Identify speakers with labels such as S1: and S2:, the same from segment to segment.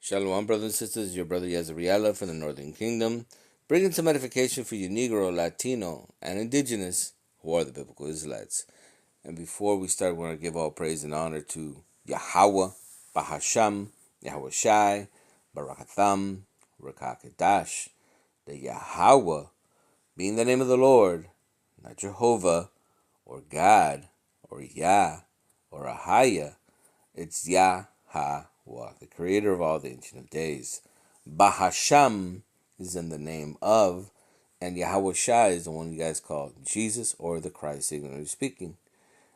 S1: Shalom, brothers and sisters. Your brother ISRAELITES from the Northern Kingdom, bringing some edification for you Negro, Latino, and Indigenous who are the biblical Israelites. And before we start, we want to give all praise and honor to Yahweh, Bahasham, Yahweh Shai, Barakatham, Rakakadash. The Yahweh being the name of the Lord, not Jehovah, or God, or Yah, or Ahaya. It's Yahweh, the creator of all the Ancient of Days. Bahasham is in the name of, and Yahweh Shai is the one you guys call Jesus or the Christ, ignorantly speaking.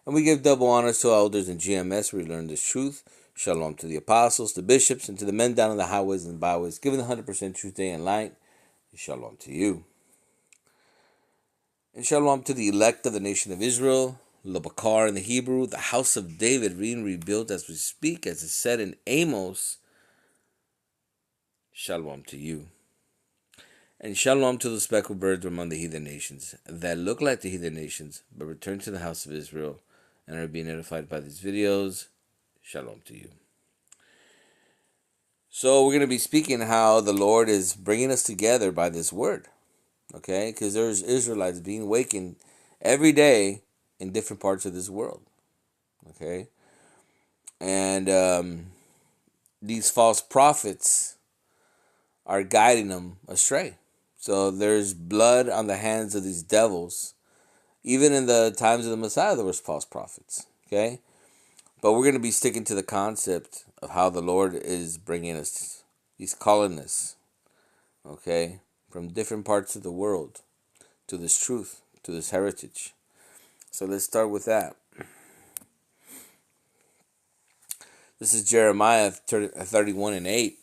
S1: And we give double honors to elders in GMS where we learn this truth. Shalom to the apostles, the bishops, and to the men down on the highways and byways, giving the 100% truth day and light. Shalom to you. And shalom to the elect of the nation of Israel, Labakar in the Hebrew, the house of David being rebuilt as we speak, as it said in Amos. Shalom to you. And shalom to the speckled birds among the heathen nations that look like the heathen nations, but return to the house of Israel and are being edified by these videos. Shalom to you. So we're going to be speaking how the Lord is bringing us together by this word. Okay? Because there's Israelites being awakened every day in different parts of this world. Okay? And these false prophets are guiding them astray. So there's blood on the hands of these devils. Even in the times of the Messiah, there was false prophets. Okay? But we're going to be sticking to the concept of how the Lord is bringing us. He's calling us. Okay? From different parts of the world to this truth, to this heritage. So let's start with that. This is Jeremiah 31:8.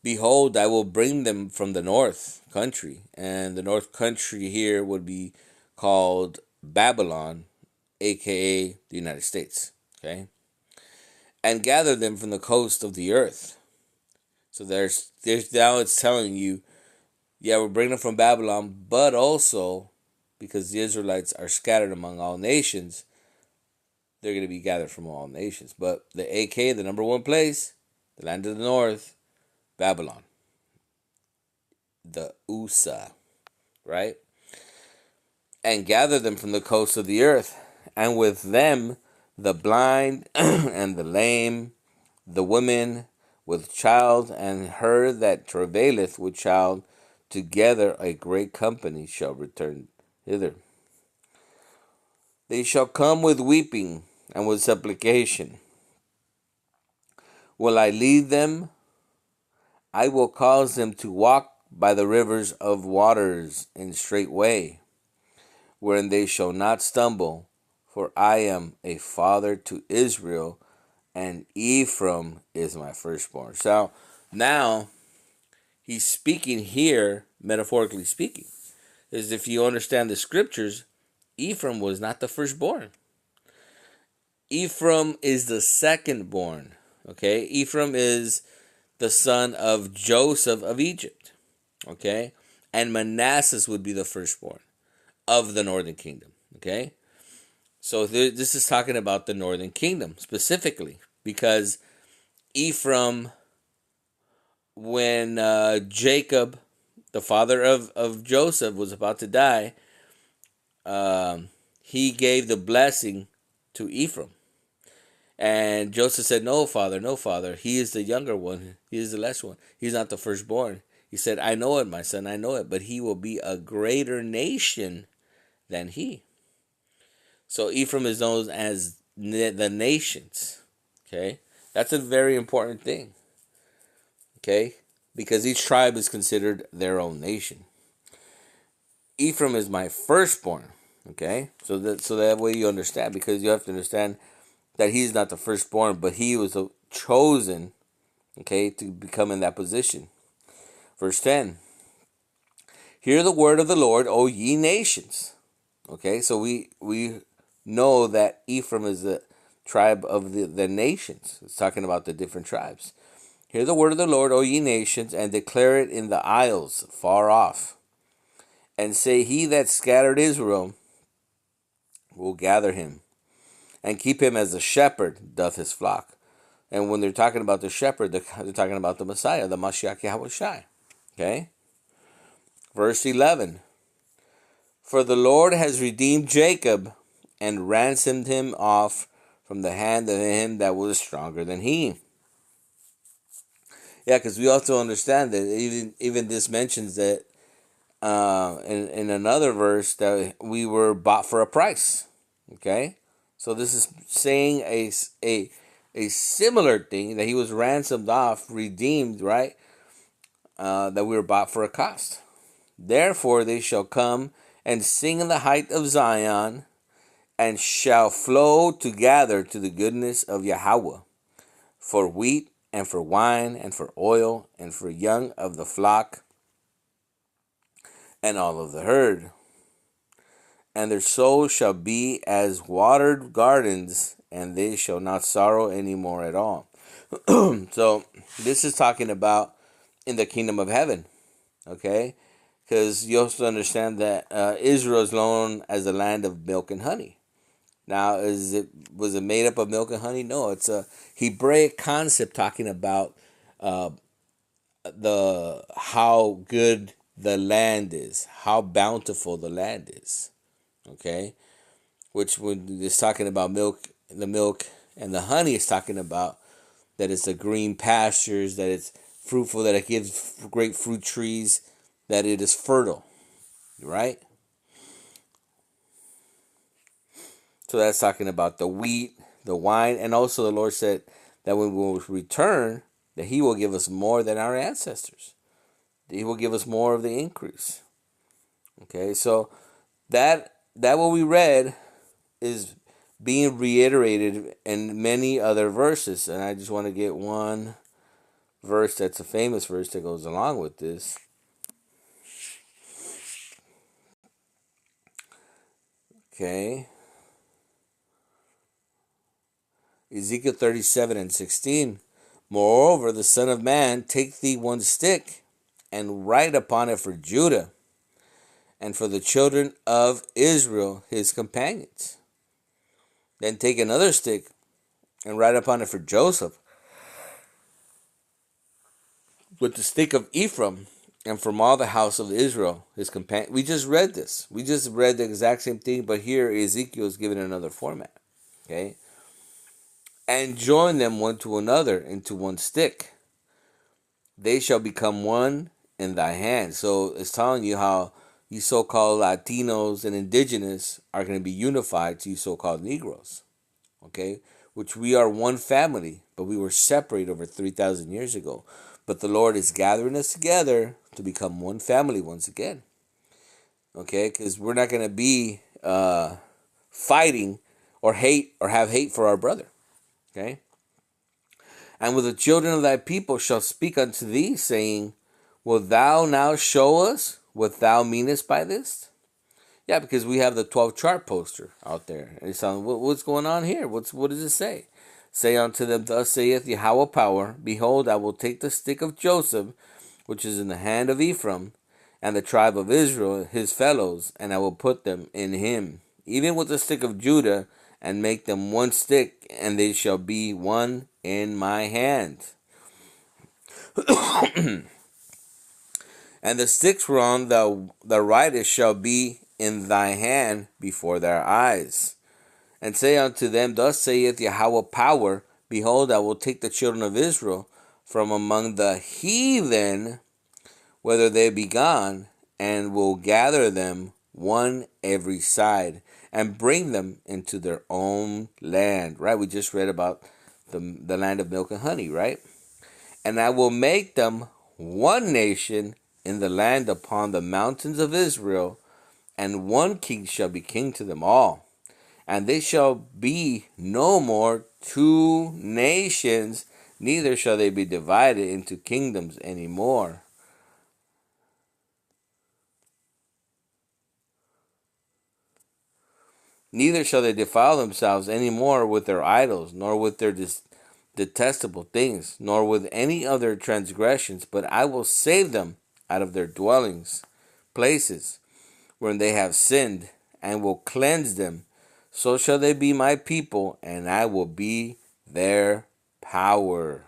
S1: Behold, I will bring them from the north country. And the north country here would be called Babylon, a.k.a. the United States. Okay? And gather them from the coast of the earth. So there's now it's telling you, yeah, we're bringing them from Babylon, but also because the Israelites are scattered among all nations, they're going to be gathered from all nations. But the AK, the number one place, the land of the north, Babylon. The USA, right? And gather them from the coast of the earth, and with them the blind and the lame, the women with child, and her that travaileth with child, together a great company shall return hither. They shall come with weeping and with supplication. Will I lead them? I will cause them to walk by the rivers of waters in straight way, wherein they shall not stumble. For I am a father to Israel, and Ephraim is my firstborn. So now he's speaking here, metaphorically speaking, is if you understand the scriptures, Ephraim was not the firstborn. Ephraim is the secondborn. Okay, Ephraim is the son of Joseph of Egypt. Okay, and Manasseh would be the firstborn of the northern kingdom. Okay, so this is talking about the northern kingdom specifically because Ephraim, when Jacob, the father of Joseph, was about to die, he gave the blessing to Ephraim. And Joseph said, no, father. He is the younger one. He is the less one. He's not the firstborn. He said, I know it, my son, I know it. But he will be a greater nation than he. So Ephraim is known as the nations. Okay? That's a very important thing. Okay? Because each tribe is considered their own nation. Ephraim is my firstborn. Okay? So that way you understand. Because you have to understand that he's not the firstborn, but he was chosen, okay, to become in that position. Verse 10. Hear the word of the Lord, O ye nations. Okay, so we know that Ephraim is the tribe of the nations. It's talking about the different tribes. Hear the word of the Lord, O ye nations, and declare it in the isles far off. And say, he that scattered Israel will gather him, and keep him as a shepherd doth his flock. And when they're talking about the shepherd, they're talking about the Messiah, the Mashiach Yahushai. Okay? Verse 11. For the Lord has redeemed Jacob and ransomed him off from the hand of him that was stronger than he. Yeah, because we also understand that even this mentions that in another verse that we were bought for a price. Okay? So this is saying a similar thing, that he was ransomed off, redeemed, right? That we were bought for a cost. Therefore they shall come and sing in the height of Zion, and shall flow to gather to the goodness of Yahweh, for wheat and for wine and for oil and for young of the flock and all of the herd. And their soul shall be as watered gardens, and they shall not sorrow any more at all. So this is talking about in the kingdom of heaven, okay? Because you also understand that Israel is known as the land of milk and honey. Now, was it made up of milk and honey? No, it's a Hebraic concept talking about the how good the land is, how bountiful the land is. Okay, which when it's talking about milk, the milk and the honey is talking about that it's the green pastures, that it's fruitful, that it gives great fruit trees, that it is fertile, right? So that's talking about the wheat, the wine, and also the Lord said that when we will return, that He will give us more than our ancestors. He will give us more of the increase. Okay, so that what we read is being reiterated in many other verses, and I just want to get one verse that's a famous verse that goes along with this. Okay. Ezekiel 37:16. Moreover, the Son of Man, take thee one stick, and write upon it for Judah, and for the children of Israel, his companions. Then take another stick, and write upon it for Joseph, with the stick of Ephraim, and from all the house of Israel, his companion. We just read this. We just read the exact same thing, but here Ezekiel is given another format. Okay? And join them one to another into one stick. They shall become one in thy hand. So it's telling you how you so-called Latinos and Indigenous are going to be unified to you so-called Negroes. Okay? Which we are one family, but we were separated over 3,000 years ago. But the Lord is gathering us together to become one family once again. Okay? Because we're not going to be fighting or hate or have hate for our brother. Okay? And with the children of thy people shall speak unto thee, saying, wilt thou now show us what thou meanest by this? Yeah, because we have the 12 chart poster out there. And it's on, what's going on here? What does it say? Say unto them, thus saith Yahweh power, behold, I will take the stick of Joseph, which is in the hand of Ephraim, and the tribe of Israel, his fellows, and I will put them in him, even with the stick of Judah, and make them one stick, and they shall be one in my hand. And the sticks whereon the writest shall be in thy hand before their eyes. And say unto them, thus saith Yahweh power, behold, I will take the children of Israel from among the heathen, whether they be gone, and will gather them one every side, and bring them into their own land. Right? We just read about the land of milk and honey, right? And I will make them one nation in the land upon the mountains of Israel, and one king shall be king to them all. And they shall be no more two nations, neither shall they be divided into kingdoms any more. Neither shall they defile themselves any more with their idols, nor with their detestable things, nor with any other transgressions, but I will save them out of their dwellings, places wherein they have sinned, and will cleanse them. So shall they be my people, and I will be their power.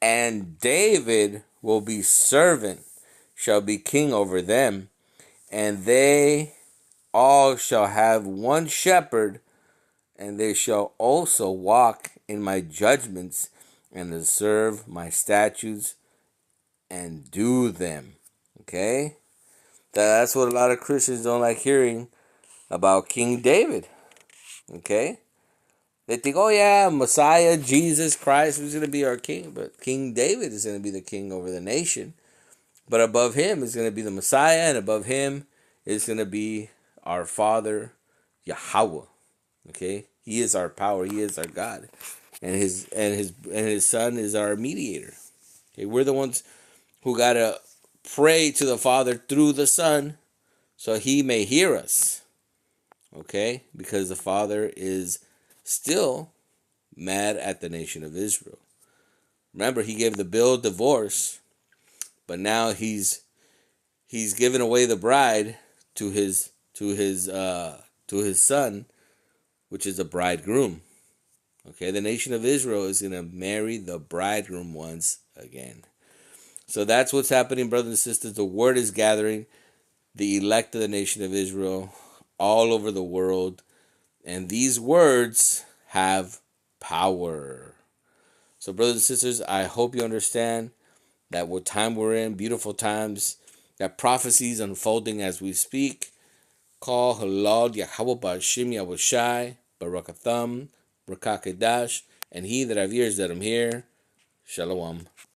S1: And David will be servant, shall be king over them, and they all shall have one shepherd, and they shall also walk in my judgments and observe my statutes and do them. Okay? That's what a lot of Christians don't like hearing about King David. Okay? They think, oh yeah, Messiah, Jesus Christ is going to be our king. But King David is going to be the king over the nation. But above him is going to be the Messiah, and above him is going to be our Father, Yahweh. Okay? He is our power. He is our God. And his son is our mediator. Okay? We're the ones who got to pray to the Father through the Son so he may hear us. Okay? Because the Father is still mad at the nation of Israel. Remember, he gave the bill of divorce, but now he's given away the bride to his son, which is a bridegroom. Okay, the nation of Israel is going to marry the bridegroom once again. So that's what's happening, brothers and sisters. The word is gathering, the elect of the nation of Israel all over the world, and these words have power. So, brothers and sisters, I hope you understand that what time we're in, beautiful times, that prophecies unfolding as we speak. Call Halal Yahweh Ba'ashim Yahushai Barakatham Rakakedash, and he that have ears, let him hear. Shalom.